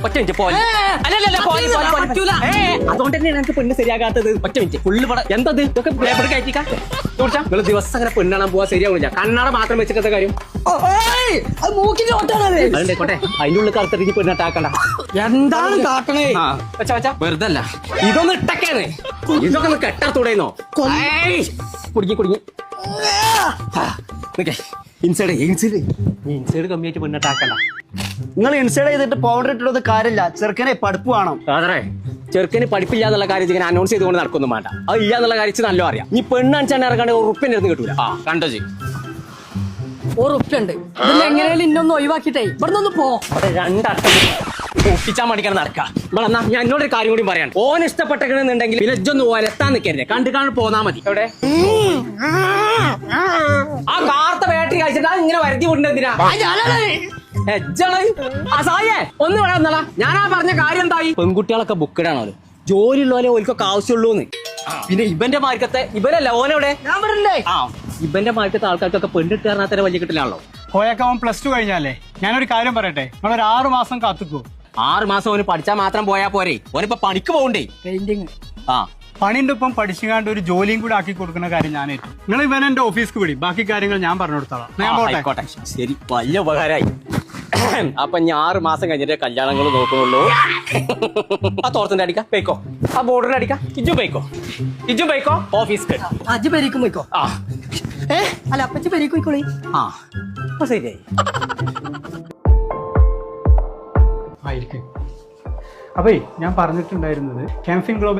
ഒറ്റ മിനിറ്റ് പോലെ അതുകൊണ്ട് തന്നെയാണ് എനിക്ക് പെണ്ണ് ശരിയാകാത്തത്. ഒറ്റ മിനിറ്റ് ഫുള്ള് പടം എന്തത് ഇതൊക്കെ പേപ്പർ കയറ്റിക്കാ ചോദിച്ചാ നിങ്ങൾ ദിവസം അങ്ങനെ പെണ്ണാൻ പോവാ ശരിയാവില്ല. കണ്ണാട മാത്രം വെച്ചിട്ടത്തെ കാര്യം അതുകൊട്ടെ അതിന്റെ ഉള്ളിൽ കറുത്തിട്ട് പെണ്ണിട്ടാക്കണ്ട. എന്താണ് കാട്ടണേ? വെറുതെ അല്ല ഇതൊന്ന് ഇട്ടൊക്കെയാണ്. ഇതൊക്കെ ഒന്ന് കെട്ടർത്തൂടെന്നോ കുടുങ്ങി ഇൻസൈഡ് കമ്മിയായിട്ട് പെണ്ണിട്ടാക്കണ്ട. നിങ്ങൾ ഇൻസൈഡ് ചെയ്തിട്ട് പൗഡർ ഇട്ടിട്ടൊന്നും കാര്യമില്ല. ചെറുക്കനെ പഠിപ്പ് വേണം. അതെ ചെറുക്കന് പഠിപ്പില്ല എന്നുള്ള കാര്യം ഇങ്ങനെ അനൗൺസ് ചെയ്തുകൊണ്ട് നടക്കൊന്നും വേണ്ട. അത് ഇല്ല എന്നുള്ള കാര്യം നല്ല അറിയാം. നീ പെണ്ണാണിച്ചാണ്ട് ഇറക്കാണ്ട് ഉറുപ്പിന്റെ അടുത്ത് കിട്ടൂല. കണ്ടോ ചെയ്യും ഉറുപ്പുണ്ട്. എങ്ങനെയാലും ഇന്നൊന്ന് ഒഴിവാക്കിട്ടേ ഇവിടെ ഒന്ന് പോ. രണ്ടട്ടം ഒപ്പിച്ചാൻ മടിക്കണം നടക്കാം. എന്നാ ഞാൻ എന്നോടൊരു കാര്യം കൂടി പറയാൻ. ഓൻ ഇഷ്ടപ്പെട്ടെന്നുണ്ടെങ്കിൽ പിന്നെ ഇജ്ജൊന്ന് ഒലത്താൻ നിൽക്കരുത്. കണ്ടു പോന്നാ മതി. എവിടെ ആ കാർത്ത ബാറ്ററി കഴിച്ചിട്ട് ഇങ്ങനെ വരുത്തി വിടണ്ട എന്തിനാ? ഒന്ന് വേണം എന്നല്ല ഞാനാ പറഞ്ഞ കാര്യം എന്തായി? പെൺകുട്ടികളൊക്കെ ബുക്കഡാണല്ലോ. ജോലി ഉള്ളവരെ ഓൽക്കൊക്കെ ആവശ്യമുള്ളൂന്ന്. പിന്നെ ഇവന്റെ മാർക്കത്തെ ഇവരല്ല ഓനെവിടെ ഞാൻ പറഞ്ഞില്ലേ? ഇവന്റെ മാർക്കത്തെ ആൾക്കാർക്കൊക്കെ പെണ്ണിട്ട് കാരണം തന്നെ വലിയ കിട്ടില്ലാണല്ലോ. പോയൊക്കെ അവൻ +2 കഴിഞ്ഞാലേ. ഞാനൊരു കാര്യം പറയട്ടെ, നമ്മളൊരു 6 മാസം കാത്തുക്കോ. 6 മാസം ഓന് പഠിച്ചാൽ മാത്രം പോയാ പോരെ? ഓനിപ്പോ പണിക്ക് പോകണ്ടേ? പെയിന്റിങ് പണിന്റെ ഒപ്പം പഠിച്ചുകാണ്ട് ഒരു ജോലിയും കൂടി ആക്കി കൊടുക്കുന്ന കാര്യം ഞാനേറ്റു. നിങ്ങൾ ഇവൻ എന്റെ ഓഫീസ്ക്ക് വിടി, ബാക്കി കാര്യങ്ങൾ ഞാൻ പറഞ്ഞു കൊടുത്തോളാം. ഞാൻ ആയിക്കോട്ടെ ശരി, വലിയ ഉപകാരമായി. അപ്പൊ ഞാൻ 6 മാസം കഴിഞ്ഞിട്ട് കല്യാണങ്ങൾ നോക്കുന്നുള്ളൂ. ആ തോർത്തിന്റെ അടിക്ക പേക്കോ, ആ ബോർഡറിന്റെ അടിക്ക ഇജു പേക്കോ ഓഫീസ് അജ് പെരീക്കും പോയിക്കോ. അല്ല അപ്പച്ചി പെരീക്കും പോയിക്കോളി. ശരിയായി. ആയിരിക്കും. അപ്പേ ഞാൻ പറഞ്ഞിട്ടുണ്ടായിരുന്നത് ക്യാമ്പിംഗ് ഗ്ലോബൽ